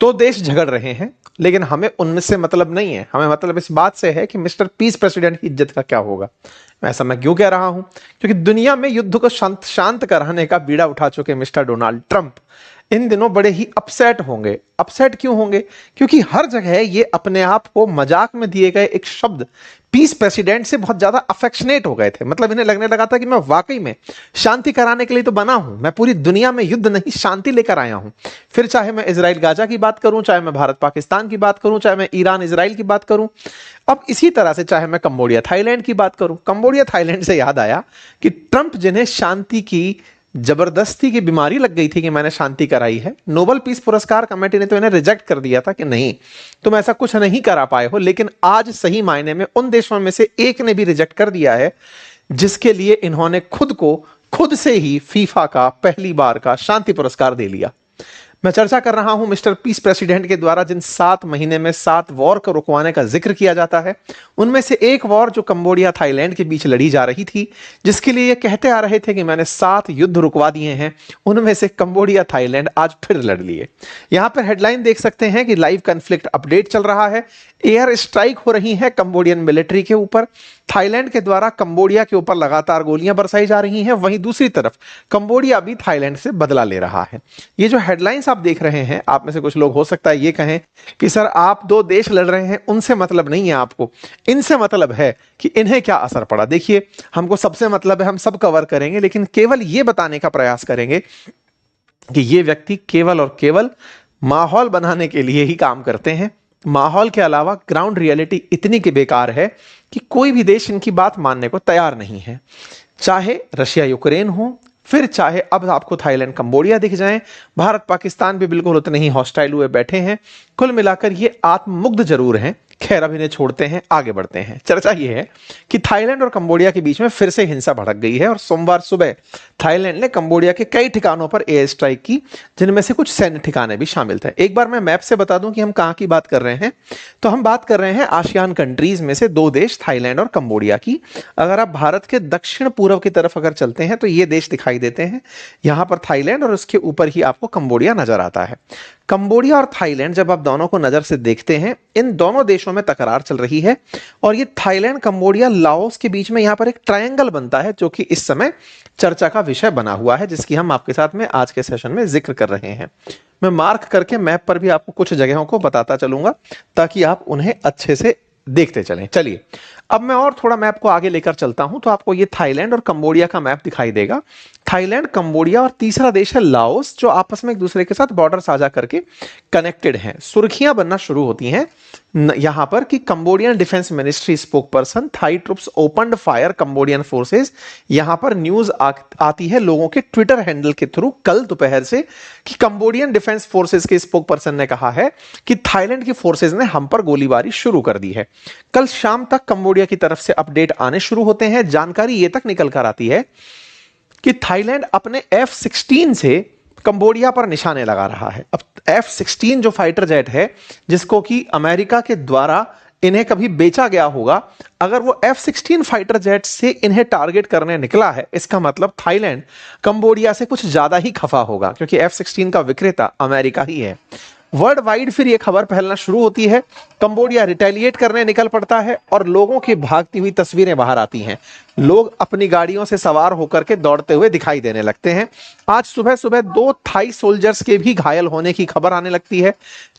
दो देश झगड़ रहे हैं, लेकिन हमें उनमें से मतलब नहीं है। हमें मतलब इस बात से है कि मिस्टर पीस प्रेसिडेंट की इज्जत का क्या होगा। ऐसा मैं क्यों कह रहा हूं? क्योंकि दुनिया में युद्ध को शांत कराने का बीड़ा उठा चुके मिस्टर डोनाल्ड ट्रंप इन दिनों बड़े ही अपसेट होंगे। अपसेट क्यों होंगे? क्योंकि हर जगह ये अपने आप को मजाक में दिए गए एक शब्द पीस प्रेसिडेंट से बहुत ज्यादा अफेक्शनेट हो गए थे। मतलब इन्हें लगने लगा था कि मैं वाकई में शांति कराने के लिए तो बना हूं, मैं पूरी दुनिया में युद्ध नहीं शांति लेकर आया हूं। फिर चाहे मैं इजराइल गाजा की बात करूं, चाहे मैं भारत पाकिस्तान की बात करूं, चाहे मैं ईरान इजराइल की बात करूं, अब इसी तरह से चाहे मैं कंबोडिया थाईलैंड की बात करूं। कंबोडिया थाईलैंड से याद आया कि ट्रंप जिन्हें शांति की जबरदस्ती की बीमारी लग गई थी कि मैंने शांति कराई है, नोबेल पीस पुरस्कार कमेटी ने तो इन्हें रिजेक्ट कर दिया था कि नहीं, तुम ऐसा कुछ नहीं करा पाए हो। लेकिन आज सही मायने में उन देशों में से एक ने भी रिजेक्ट कर दिया है जिसके लिए इन्होंने खुद से ही फीफा का पहली बार का शांति पुरस्कार दे लिया। मैं चर्चा कर रहा हूं मिस्टर पीस प्रेसिडेंट के द्वारा जिन 7 महीने में 7 वॉर को रुकवाने का जिक्र किया जाता है, उनमें से एक वॉर जो कंबोडिया थाईलैंड के बीच लड़ी जा रही थी, जिसके लिए ये कहते आ रहे थे कि मैंने 7 युद्ध रुकवा दिए हैं, उनमें से कंबोडिया थाईलैंड आज फिर लड़ लिए। यहां पर हेडलाइन देख सकते हैं कि लाइव कॉन्फ्लिक्ट अपडेट चल रहा है, एयर स्ट्राइक हो रही है कंबोडियन मिलिट्री के ऊपर, थाईलैंड के द्वारा कंबोडिया के ऊपर लगातार गोलियां बरसाई जा रही हैं, वहीं दूसरी तरफ कंबोडिया भी थाईलैंड से बदला ले रहा है। ये जो हेडलाइंस आप देख रहे हैं, आप में से कुछ लोग हो सकता है ये कहें कि सर आप 2 देश लड़ रहे हैं, उनसे मतलब नहीं है आपको, इनसे मतलब है कि इन्हें क्या असर पड़ा। देखिए, हमको सबसे मतलब है, हम सब कवर करेंगे, लेकिन केवल ये बताने का प्रयास करेंगे कि ये व्यक्ति केवल और केवल माहौल बनाने के लिए ही काम करते हैं। माहौल के अलावा ग्राउंड रियलिटी इतनी की बेकार है कि कोई भी देश इनकी बात मानने को तैयार नहीं है। चाहे रशिया यूक्रेन हो, फिर चाहे अब आपको थाईलैंड कंबोडिया दिख जाएं, भारत पाकिस्तान भी बिल्कुल उतने ही हॉस्टाइल हुए बैठे हैं। कुल मिलाकर ये आत्ममुग्ध जरूर हैं। खैर, अब इन्हें छोड़ते हैं, आगे बढ़ते हैं। चर्चा यह है कि थाईलैंड और कंबोडिया के बीच में फिर से हिंसा भड़क गई है और सोमवार सुबह थाईलैंड ने कंबोडिया के कई ठिकानों पर एयर स्ट्राइक की, जिनमें से कुछ सैन्य ठिकाने भी शामिल थे। एक बार मैं मैप से बता दूं कि हम कहां की बात कर रहे हैं, तो हम बात कर रहे हैं आसियान कंट्रीज में से 2 देश थाईलैंड और कंबोडिया की। अगर आप भारत के दक्षिण पूर्व की तरफ अगर चलते हैं तो ये देश दिखाई देते हैं, यहां पर थाईलैंड और उसके ऊपर ही आपको कंबोडिया नजर आता है। कंबोडिया और थाईलैंड जब आप दोनों को नजर से देखते हैं, इन दोनों देशों में तकरार चल रही है और ये थाईलैंड कंबोडिया लाओस के बीच में यहां पर एक ट्रायंगल बनता है, जो कि इस समय चर्चा का विषय बना हुआ है, जिसकी हम आपके साथ में आज के सेशन में जिक्र कर रहे हैं। मैं मार्क करके मैप पर भी आपको कुछ जगहों को बताता चलूंगा ताकि आप उन्हें अच्छे से देखते चलें। चलिए, अब मैं और थोड़ा मैप को आगे लेकर चलता हूं तो आपको ये थाईलैंड और कंबोडिया का मैप दिखाई देगा। थाईलैंड, कंबोडिया और तीसरा देश है लाओस, जो आपस में एक दूसरे के साथ बॉर्डर साझा करके कनेक्टेड हैं। सुर्खियां बनना शुरू होती हैं यहां पर कि Cambodian defence ministry spokesperson, Thai troops opened fire Cambodian forces. यहां पर न्यूज आती है लोगों के ट्विटर हैंडल के थ्रू कल दोपहर से कि कंबोडियन डिफेंस फोर्सेस के स्पोक पर्सन ने कहा है कि थाईलैंड की फोर्सेस ने हम पर गोलीबारी शुरू कर दी है। कल शाम तक कंबोडिया की तरफ से अपडेट आने शुरू होते हैं। जानकारी ये तक निकल कर आती है कि थाईलैंड अपने F-16 से कंबोडिया पर निशाने लगा रहा है। अब F-16 जो फाइटर जेट है, जिसको कि अमेरिका के द्वारा इन्हें कभी बेचा गया होगा, अगर वो F-16 फाइटर जेट से इन्हें टारगेट करने निकला है, इसका मतलब थाईलैंड कंबोडिया से कुछ ज्यादा ही खफा होगा, क्योंकि F-16 का विक्रेता अमेरिका ही है। वर्ल्ड वाइड फिर यह खबर फैलना शुरू होती है, कंबोडिया रिटेलिएट करने निकल पड़ता है और लोगों की भागती हुई तस्वीरें बाहर आती हैं। लोग अपनी गाड़ियों से सवार होकर के दौड़ते हुए दिखाई देने लगते हैं। आज सुबह सुबह 2 थाई सोल्जर्स के भी घायल होने की खबर आने लगती है।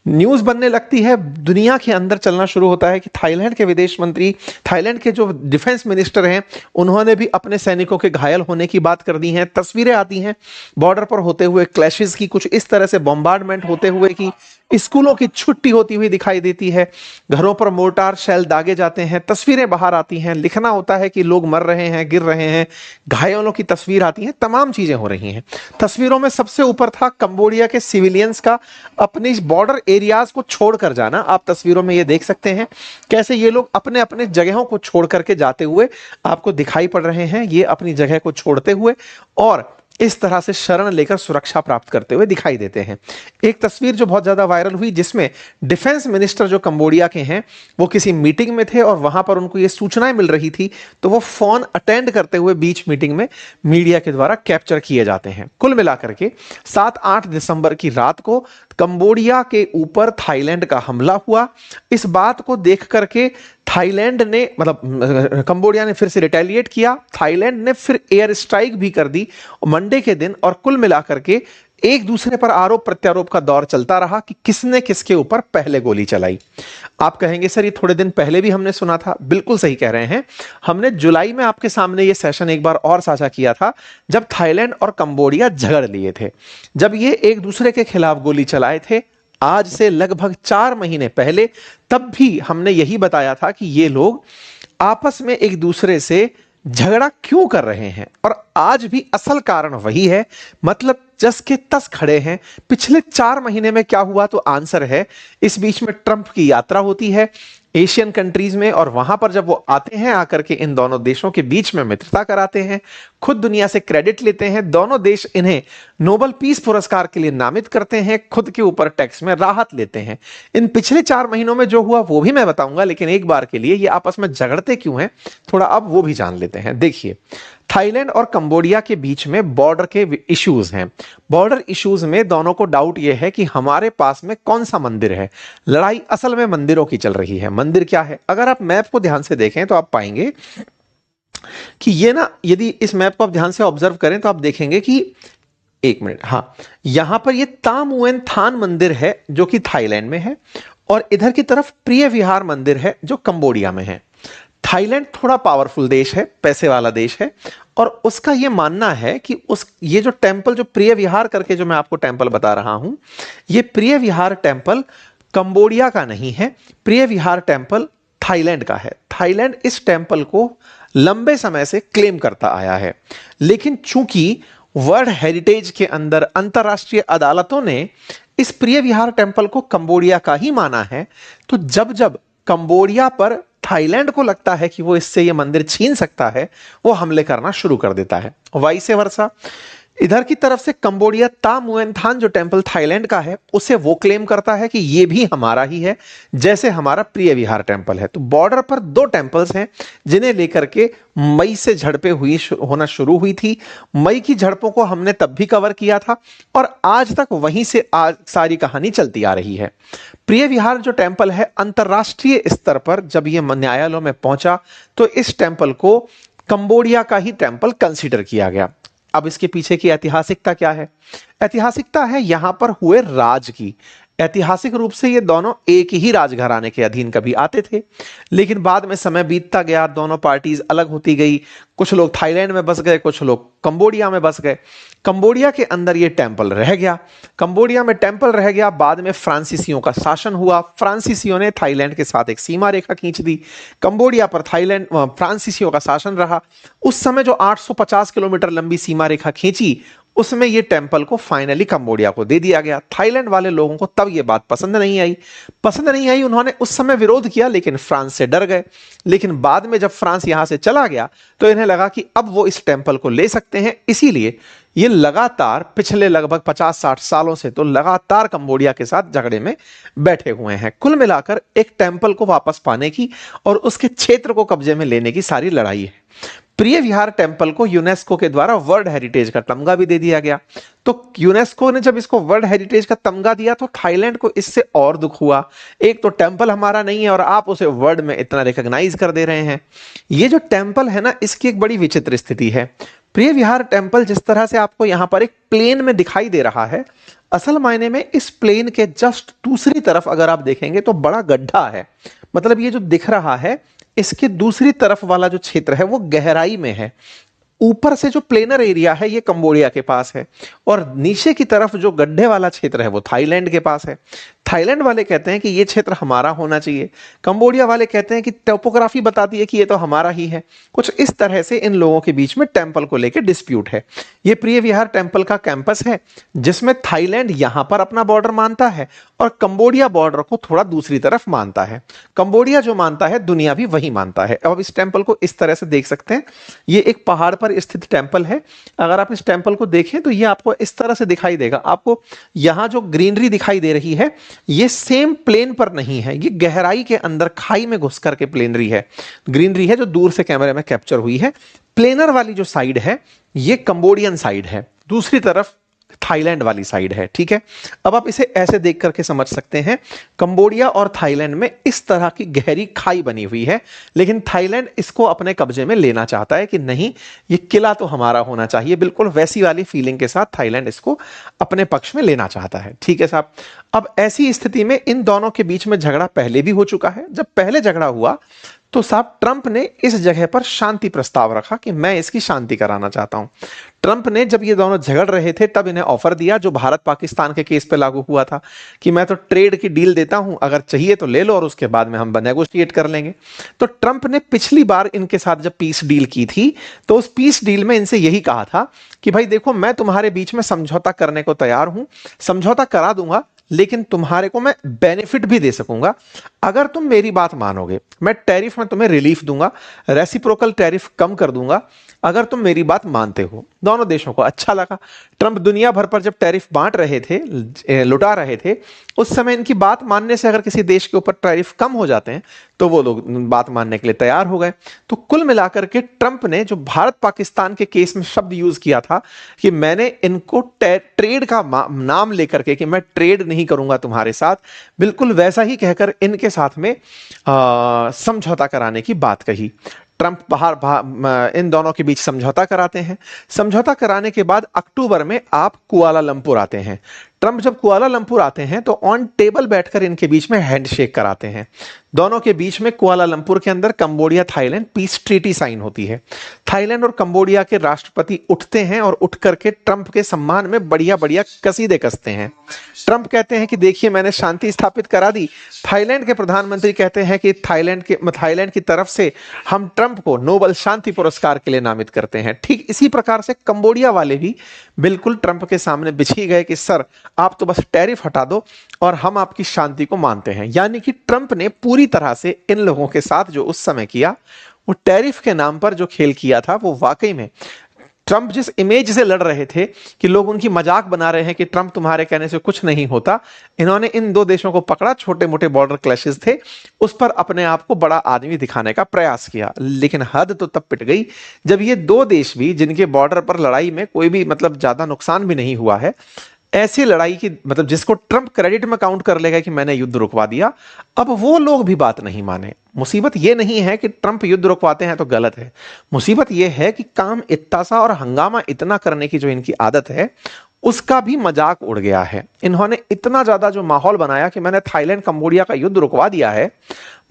न्यूज बनने लगती है, दुनिया के अंदर चलना शुरू होता है कि थाईलैंड के विदेश मंत्री, थाईलैंड के जो डिफेंस मिनिस्टर हैं, उन्होंने भी अपने सैनिकों के घायल होने की बात कर दी है। तस्वीरें आती हैं बॉर्डर पर होते हुए क्लैशेस की, कुछ इस तरह से बॉम्बार्डमेंट होते हुए कि स्कूलों की छुट्टी होती हुई दिखाई देती है, घरों पर मोर्टार शेल दागे जाते हैं, तस्वीरें बाहर आती हैं, लिखना होता है कि लोग मर रहे हैं, गिर रहे हैं, घायलों की तस्वीर आती है, तमाम चीजें हो रही हैं। तस्वीरों में सबसे ऊपर था कंबोडिया के सिविलियंस का अपने बॉर्डर एरियाज को छोड़कर जाना। आप तस्वीरों में ये देख सकते हैं कैसे ये लोग अपने अपने जगहों को छोड़ करके जाते हुए आपको दिखाई पड़ रहे हैं। ये अपनी जगह को छोड़ते हुए और इस तरह से शरण लेकर सुरक्षा प्राप्त करते हुए दिखाई देते हैं। एक तस्वीर जो बहुत ज्यादा वायरल हुई, जिसमें डिफेंस मिनिस्टर जो कंबोडिया के हैं, वो किसी मीटिंग में थे और वहां पर उनको ये सूचनाएं मिल रही थी, तो वो फोन अटेंड करते हुए बीच मीटिंग में मीडिया के द्वारा कैप्चर किए जाते हैं। कुल मिलाकर के 7-8 दिसंबर की रात को कंबोडिया के ऊपर थाईलैंड का हमला हुआ। इस बात को देख करके थाईलैंड ने, मतलब कंबोडिया ने फिर से रिटेलिएट किया, थाईलैंड ने फिर एयर स्ट्राइक भी कर दी मंडे के दिन, और कुल मिलाकर के एक दूसरे पर आरोप प्रत्यारोप का दौर चलता रहा कि किसने किसके ऊपर पहले गोली चलाई। आप कहेंगे सर ये थोड़े दिन पहले भी हमने सुना था। बिल्कुल सही कह रहे हैं। हमने जुलाई में आपके सामने ये सेशन एक बार और साझा किया था, जब थाईलैंड और कंबोडिया झगड़ लिए थे, जब ये एक दूसरे के खिलाफ गोली चलाए थे, आज से लगभग 4 महीने पहले। तब भी हमने यही बताया था कि ये लोग आपस में एक दूसरे से झगड़ा क्यों कर रहे हैं, और आज भी असल कारण वही है। मतलब जस के तस खड़े हैं। पिछले 4 महीने में क्या हुआ, तो आंसर है, इस बीच में ट्रंप की यात्रा होती है एशियन कंट्रीज में, और वहां पर जब वो आते हैं, आकर के इन दोनों देशों के बीच में मित्रता कराते हैं, खुद दुनिया से क्रेडिट लेते हैं, दोनों देश इन्हें नोबेल पीस पुरस्कार के लिए नामित करते हैं, खुद के ऊपर टैक्स में राहत लेते हैं। इन पिछले 4 महीनों में जो हुआ वो भी मैं बताऊंगा, लेकिन एक बार के लिए ये आपस में झगड़ते क्यों हैं, थोड़ा अब वो भी जान लेते हैं। देखिए, थाईलैंड और कंबोडिया के बीच में बॉर्डर के इश्यूज हैं। बॉर्डर इश्यूज में दोनों को डाउट यह है कि हमारे पास में कौन सा मंदिर है। लड़ाई असल में मंदिरों की चल रही है। मंदिर क्या है, अगर आप मैप को ध्यान से देखें तो आप पाएंगे कि ये ना, यदि इस मैप को आप ध्यान से ऑब्जर्व करें तो आप देखेंगे कि, एक मिनट, हाँ, यहां पर ये तामुएन थान मंदिर है जो कि थाईलैंड में है, और इधर की तरफ प्रिय विहार मंदिर है जो कंबोडिया में है। थाईलैंड थोड़ा पावरफुल देश है, पैसे वाला देश है, और उसका यह मानना है कि ये जो टेंपल, जो प्रिय विहार करके जो मैं आपको टेंपल बता रहा हूं, ये प्रिय विहार टेंपल कंबोडिया का नहीं है, प्रिय विहार टेंपल थाईलैंड का है। थाईलैंड इस टेंपल को लंबे समय से क्लेम करता आया है, लेकिन चूंकि वर्ल्ड हेरिटेज के अंदर अंतरराष्ट्रीय अदालतों ने इस प्रिय विहार टेंपल को कंबोडिया का ही माना है, तो जब जब कंबोडिया पर थाईलैंड को लगता है कि वो इससे ये मंदिर छीन सकता है, वो हमले करना शुरू कर देता है। वाइस वर्सा, इधर की तरफ से कंबोडिया तामुएन थान जो टेंपल थाईलैंड का है, उसे वो क्लेम करता है कि ये भी हमारा ही है, जैसे हमारा प्रिय विहार टेंपल है। तो बॉर्डर पर 2 टेंपल्स हैं जिन्हें लेकर के मई से झड़पें होना शुरू हुई थी। मई की झड़पों को हमने तब भी कवर किया था, और आज तक वहीं से आज सारी कहानी चलती आ रही है। प्रिय विहार जो टेंपल है, अंतरराष्ट्रीय स्तर पर जब यह न्यायालयों में पहुंचा, तो इस टेंपल को कंबोडिया का ही टेंपल कंसीडर किया गया। अब इसके पीछे की ऐतिहासिकता क्या है? ऐतिहासिकता है यहां पर हुए राज की। ऐतिहासिक रूप से ये दोनों एक ही राजघराने के अधीन कभी आते थे, लेकिन बाद में समय बीतता गया, दोनों पार्टीज अलग होती गई। कुछ लोग थाईलैंड में बस गए, कुछ लोग कंबोडिया में बस गए। कंबोडिया के अंदर ये टेंपल रह गया, कंबोडिया में टेंपल रह गया। बाद में फ्रांसीसियों का शासन हुआ, फ्रांसीसियों ने थाईलैंड के साथ एक सीमा रेखा खींच दी। कंबोडिया पर थाईलैंड फ्रांसीसियों का शासन रहा। उस समय जो 850 किलोमीटर लंबी सीमा रेखा खींची, उसमें ये टेंपल को फाइनली कंबोडिया को दे दिया गया। थाईलैंड वाले लोगों को तब ये बात पसंद नहीं आई। उन्होंने उस समय विरोध किया, लेकिन फ्रांस से डर गए। लेकिन बाद में जब फ्रांस यहां से चला गया, तो इन्हें लगा कि अब वो इस टेंपल को ले सकते हैं। इसीलिए ये लगातार पिछले लगभग 50-60 सालों से तो लगातार कंबोडिया के साथ झगड़े में बैठे हुए हैं। कुल मिलाकर एक टेंपल को वापस पाने की और उसके क्षेत्र को कब्जे में लेने की सारी लड़ाई है। प्रिय विहार टेंपल को यूनेस्को के द्वारा वर्ल्ड हेरिटेज का तमगा भी दे दिया गया। तो यूनेस्को ने जब इसको वर्ल्ड हेरिटेज का तमगा दिया, तो थाईलैंड को इससे और दुख हुआ। एक तो टेंपल हमारा नहीं है और आप उसे वर्ल्ड में इतना रिकॉग्नाइज कर दे रहे हैं। ये जो टेंपल है ना, इसकी एक बड़ी विचित्र स्थिति है। प्रिय विहार टेंपल जिस तरह से आपको यहां पर एक प्लेन में दिखाई दे रहा है, असल मायने में इस प्लेन के जस्ट दूसरी तरफ अगर आप देखेंगे तो बड़ा गड्ढा है। मतलब ये जो दिख रहा है, इसके दूसरी तरफ वाला जो क्षेत्र है वो गहराई में है। ऊपर से जो प्लेनर एरिया है ये कंबोडिया के पास है, और नीचे की तरफ जो गड्ढे वाला क्षेत्र है वो थाईलैंड के पास है। थाईलैंड वाले कहते हैं कि ये क्षेत्र हमारा होना चाहिए, कंबोडिया वाले कहते हैं कि टोपोग्राफी बताती है कि ये तो हमारा ही है। कुछ इस तरह से इन लोगों के बीच में टेंपल को लेकर डिस्प्यूट है। ये प्रिय विहार टेंपल का कैंपस है, जिसमें थाईलैंड यहां पर अपना बॉर्डर मानता है और कंबोडिया बॉर्डर को थोड़ा दूसरी तरफ मानता है। कंबोडिया जो मानता है, दुनिया भी वही मानता है। अब इस टेंपल को इस तरह से देख सकते हैं, ये एक पहाड़ पर पर स्थित टेम्पल है। अगर आप इस टेम्पल को देखें तो ये आपको इस तरह से दिखाई देगा। आपको यहाँ जो ग्रीनरी दिखाई दे रही है ये सेम प्लेन पर नहीं है, ये गहराई के अंदर खाई में घुस करके प्लेनरी है, ग्रीनरी है जो दूर से कैमरे में कैप्चर हुई है। प्लेनर वाली जो साइड है ये कंबोडियन साइड है, दूसरी तरफ थाईलैंड वाली साइड है। ठीक है, अब आप इसे ऐसे देख करके समझ सकते हैं, कंबोडिया और थाईलैंड में इस तरह की गहरी खाई बनी हुई है, लेकिन थाईलैंड इसको अपने कब्जे में लेना चाहता है कि नहीं ये किला तो हमारा होना चाहिए। बिल्कुल वैसी वाली फीलिंग के साथ थाईलैंड इसको अपने पक्ष में लेना चाहता है। ठीक है साहब, अब ऐसी स्थिति में इन दोनों के बीच में झगड़ा पहले भी हो चुका है। जब पहले झगड़ा हुआ तो साहब ट्रंप ने इस जगह पर शांति प्रस्ताव रखा कि मैं इसकी शांति कराना चाहता हूं। ट्रंप ने जब ये दोनों झगड़ रहे थे तब इन्हें ऑफर दिया जो भारत पाकिस्तान के केस पे लागू हुआ था कि मैं तो ट्रेड की डील देता हूं, अगर चाहिए तो ले लो और उसके बाद में हम नेगोशिएट कर लेंगे। तो ट्रंप ने पिछली बार इनके साथ जब पीस डील की थी तो उस पीस डील में इनसे यही कहा था कि भाई देखो मैं तुम्हारे बीच में समझौता करने को तैयार हूं, समझौता करा दूंगा, लेकिन तुम्हारे को मैं बेनिफिट भी दे सकूंगा अगर तुम मेरी बात मानोगे। मैं टैरिफ में तुम्हें रिलीफ दूंगा, रेसिप्रोकल टैरिफ कम कर दूंगा अगर तुम मेरी बात मानते हो। दोनों देशों को अच्छा लगा। ट्रंप दुनिया भर पर जब टैरिफ बांट रहे थे, लुटा रहे थे, उस समय इनकी बात मानने से अगर किसी देश के ऊपर टैरिफ कम हो जाते हैं तो वो लोग बात मानने के लिए तैयार हो गए। तो कुल मिलाकर के ट्रंप ने जो भारत पाकिस्तान के केस में शब्द यूज किया था कि मैंने इनको ट्रेड का नाम लेकर के कि मैं ट्रेड नहीं करूंगा तुम्हारे साथ, बिल्कुल वैसा ही कहकर इनके साथ में समझौता कराने की बात कही। ट्रंप इन दोनों के बीच समझौता कराते हैं। समझौता कराने के बाद अक्टूबर में आप कुआलालंपुर आते हैं। ट्रंप जब कुआलालंपुर आते हैं तो ऑन टेबल बैठकर इनके बीच में हैंडशेक कराते हैं। दोनों के बीच में कुआलालंपुर के अंदर Cambodia Thailand peace treaty sign होती है। थाईलैंड और कंबोडिया के राष्ट्रपति उठते हैं और उठ करके ट्रंप के सम्मान में बढ़िया बढ़िया कसीदे कसते हैं। ट्रंप कहते हैं कि देखिए मैंने शांति स्थापित करा दी। थाईलैंड के प्रधानमंत्री कहते हैं कि थाईलैंड की तरफ से हम ट्रंप को नोबेल शांति पुरस्कार के लिए नामित करते हैं। ठीक इसी प्रकार से कंबोडिया वाले भी बिल्कुल ट्रंप के सामने बिछी गए कि सर आप तो बस टैरिफ हटा दो और हम आपकी शांति को मानते हैं। यानी कि ट्रंप ने पूरी तरह से इन लोगों के साथ जो उस समय किया वो टैरिफ के नाम पर जो खेल किया था वो वाकई में ट्रंप जिस इमेज से लड़ रहे थे कि लोग उनकी मजाक बना रहे हैं कि ट्रंप तुम्हारे कहने से कुछ नहीं होता, इन्होंने इन दो देशों को पकड़ा, छोटे मोटे बॉर्डर क्लैशेस थे, उस पर अपने आप को बड़ा आदमी दिखाने का प्रयास किया। लेकिन हद तो तब पिट गई जब ये दो देश भी जिनके बॉर्डर पर लड़ाई में कोई भी मतलब ज्यादा नुकसान भी नहीं हुआ है, ऐसी लड़ाई की मतलब जिसको ट्रंप क्रेडिट में काउंट कर लेगा कि मैंने युद्ध रुकवा दिया, अब वो लोग भी बात नहीं माने। मुसीबत ये नहीं है कि ट्रंप युद्ध रुकवाते हैं तो गलत है, मुसीबत ये है कि काम इतना सा और हंगामा इतना करने की जो इनकी आदत है उसका भी मजाक उड़ गया है। इन्होंने इतना ज्यादा जो माहौल बनाया कि मैंने थाईलैंड कंबोडिया का युद्ध रुकवा दिया है।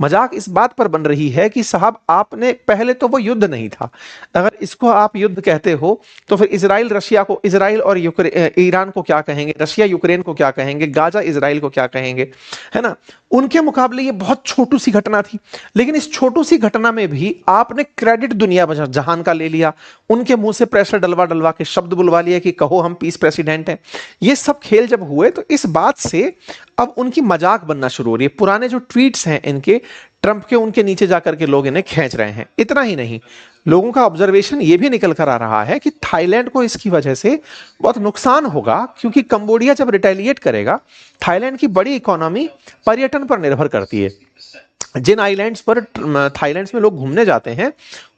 मजाक इस बात पर बन रही है कि साहब आपने पहले तो वो युद्ध नहीं था, अगर इसको आप युद्ध कहते हो तो फिर इजराइल और ईरान को क्या कहेंगे, रशिया यूक्रेन को क्या कहेंगे, गाजा इजराइल को क्या कहेंगे, है ना। उनके मुकाबले ये बहुत छोटू सी घटना थी, लेकिन इस छोटू सी घटना में भी आपने क्रेडिट दुनिया जहान का ले लिया, उनके मुंह से प्रेशर डलवा डलवा के शब्द बुलवा लिए कि कहो हम पीस प्रेसिडेंट हैं। ये सब खेल जब हुए तो इस बात से अब उनकी मजाक बनना शुरू हो रही है। पुराने जो ट्वीट्स हैं इनके ट्रंप के, उनके नीचे जाकर के लोग इन्हें खींच रहे हैं। इतना ही नहीं, लोगों का ऑब्जर्वेशन ये भी निकल कर आ रहा है कि थाईलैंड को इसकी वजह से बहुत नुकसान होगा, क्योंकि कंबोडिया जब रिटेलिएट करेगा, थाईलैंड की बड़ी इकोनॉमी पर्यटन पर निर्भर करती है। जिन आइलैंड्स पर थाईलैंड में लोग घूमने जाते हैं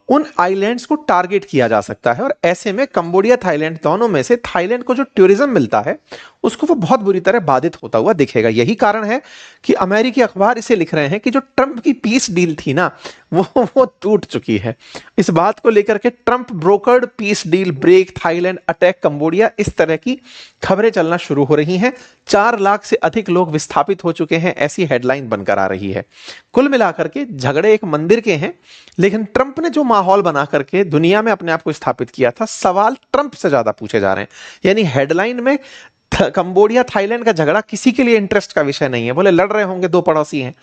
उन आइलैंड्स को टारगेट किया जा सकता है, और ऐसे में कंबोडिया थाईलैंड दोनों में से थाईलैंड को जो टूरिज्म मिलता है उसको वो बहुत बुरी तरह बाधित होता हुआ दिखेगा। यही कारण है कि अमेरिकी अखबार इसे लिख रहे हैं कि जो ट्रंप की पीस डील थी ना वो टूट चुकी है। इस बात को लेकर के Trump brokered peace deal break, Thailand attack Cambodia, इस तरह की खबरें चलना शुरू हो रही हैं। 4 लाख से अधिक लोग विस्थापित हो चुके हैं, ऐसी हेडलाइन बनकर आ रही है। कुल मिलाकर के झगड़े एक मंदिर के हैं, लेकिन ट्रंप ने जो माहौल बना करके दुनिया में अपने आप को स्थापित किया था, सवाल ट्रंप से ज्यादा पूछे जा रहे हैं। यानी हेडलाइन में कंबोडिया थाईलैंड का झगड़ा किसी के लिए इंटरेस्ट का विषय नहीं है, बोले लड़ रहे होंगे दो पड़ोसी हैं,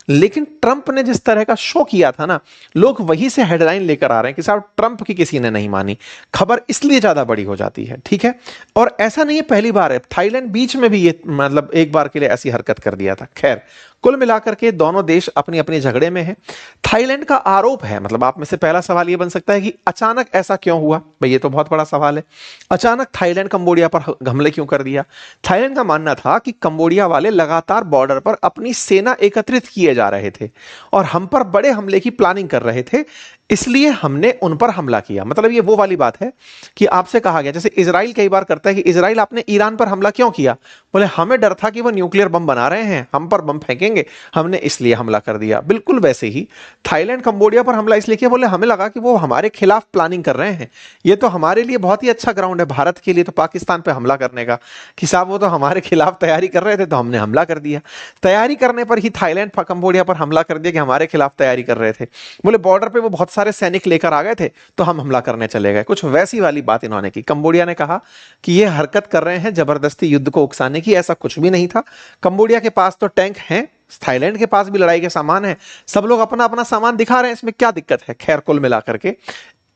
लेकिन ट्रंप ने जिस तरह का शो किया था ना, लोग वही से हेडलाइन लेकर आ रहे हैं कि साहब ट्रंप की किसी ने नहीं मानी, खबर इसलिए ज्यादा बड़ी हो जाती है। ठीक है, और ऐसा नहीं है पहली बार है, थाईलैंड बीच में भी ये मतलब एक बार के लिए ऐसी हरकत कर दिया था। खैर, कुल मिलाकर के दोनों देश अपनी अपनी झगड़े में हैं। थाईलैंड का आरोप है, मतलब आप में से पहला सवाल ये बन सकता है कि अचानक ऐसा क्यों हुआ। भाई ये तो बहुत बड़ा सवाल है, अचानक थाईलैंड कंबोडिया पर हमले क्यों कर दिया। थाईलैंड का मानना था कि कंबोडिया वाले लगातार बॉर्डर पर अपनी सेना एकत्रित किए जा रहे थे और हम पर बड़े हमले की प्लानिंग कर रहे थे, इसलिए हमने उन पर हमला किया। मतलब ये वो वाली बात है कि आपसे कहा गया, जैसे इजराइल कई बार करता है कि इजराइल आपने ईरान पर हमला क्यों किया, बोले हमें डर था कि वो न्यूक्लियर बम बना रहे हैं, हम पर बम फेंकेंगे, हमने इसलिए हमला कर दिया। बिल्कुल वैसे ही थाईलैंड कंबोडिया पर हमला इसलिए किया, बोले हमें लगा कि वो हमारे खिलाफ प्लानिंग कर रहे हैं, ये तो हमारे लिए बहुत ही अच्छा ग्राउंड है, भारत के लिए तो पाकिस्तान पर हमला करने का, कि साहब वो तो हमारे खिलाफ तैयारी कर रहे थे तो हमने हमला कर दिया। तैयारी करने पर ही थाईलैंड कंबोडिया पर हमला कर दिया कि हमारे खिलाफ तैयारी कर रहे थे, बोले बॉर्डर पे वो बहुत सारे सैनिक लेकर आ गए थे तो हम हमला करने चले गए। कुछ वैसी वाली बात इन्होंने की। कंबोडिया ने कहा कि ये हरकत कर रहे हैं जबरदस्ती युद्ध को उकसाने की, ऐसा कुछ भी नहीं था। कंबोडिया के पास तो टैंक हैं, थाईलैंड के पास भी लड़ाई के सामान है, सब लोग अपना अपना सामान दिखा रहे हैं, इसमें क्या दिक्कत है। खैर, कुल मिलाकर के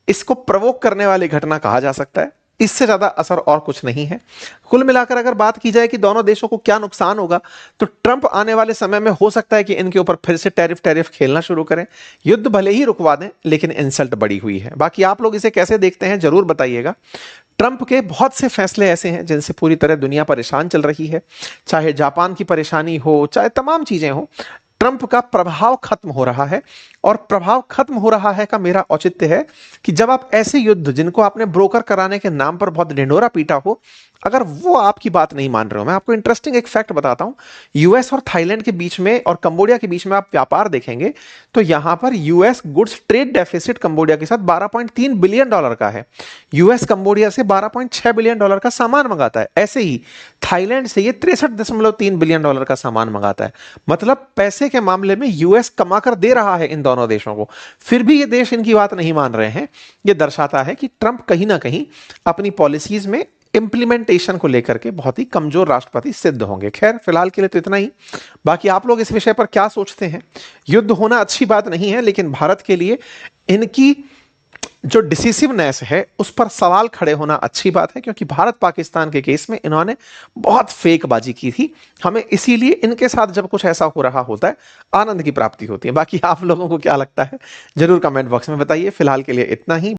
इसको प्रवोक करने वाली घटना कहा जा सकता है, इससे ज्यादा असर और कुछ नहीं है। कुल मिलाकर अगर बात की जाए कि दोनों देशों को क्या नुकसान होगा, तो ट्रंप आने वाले समय में हो सकता है कि इनके ऊपर फिर से टैरिफ खेलना शुरू करें। युद्ध भले ही रुकवा दें, लेकिन इंसल्ट बड़ी हुई है। बाकी आप लोग इसे कैसे देखते हैं जरूर बताइएगा। ट्रंप के बहुत से फैसले ऐसे हैं जिनसे पूरी तरह दुनिया परेशान चल रही है, चाहे जापान की परेशानी हो, चाहे तमाम चीजें हो, ट्रंप का प्रभाव खत्म हो रहा है। और प्रभाव खत्म हो रहा है का मेरा औचित्य है कि जब आप ऐसे युद्ध जिनको आपने ब्रोकर कराने के नाम पर बहुत ढिंढोरा पीटा हो, अगर वो आपकी बात नहीं मान रहे हो, मैं आपको इंटरेस्टिंग एक फैक्ट बताता हूं। यूएस और थाईलैंड के बीच में और कंबोडिया के बीच में आप व्यापार देखेंगे तो यहां पर US goods trade deficit Cambodia के साथ $12.3 बिलियन का है। यूएस कंबोडिया से $12.6 बिलियन का सामान मंगाता है। ऐसे ही थाईलैंड से ये $63.3 बिलियन का सामान मंगाता है। मतलब पैसे के मामले में यूएस कमाकर दे रहा है इन दोनों देशों को, फिर भी ये देश इनकी बात नहीं मान रहे हैं। ये दर्शाता है कि ट्रंप कहीं ना कहीं अपनी पॉलिसीज में इंप्लीमेंटेशन को लेकर के बहुत ही कमजोर राष्ट्रपति सिद्ध होंगे। खैर, फिलहाल के लिए तो इतना ही। बाकी आप लोग इस विषय पर क्या सोचते हैं। युद्ध होना अच्छी बात नहीं है, लेकिन भारत के लिए इनकी जो डिसिसिवनेस है उस पर सवाल खड़े होना अच्छी बात है, क्योंकि भारत पाकिस्तान के केस में इन्होंने बहुत फेकबाजी की थी। हमें इसीलिए इनके साथ जब कुछ ऐसा हो रहा होता है आनंद की प्राप्ति होती है। बाकी आप लोगों को क्या लगता है जरूर कमेंट बॉक्स में बताइए। फिलहाल के लिए इतना ही।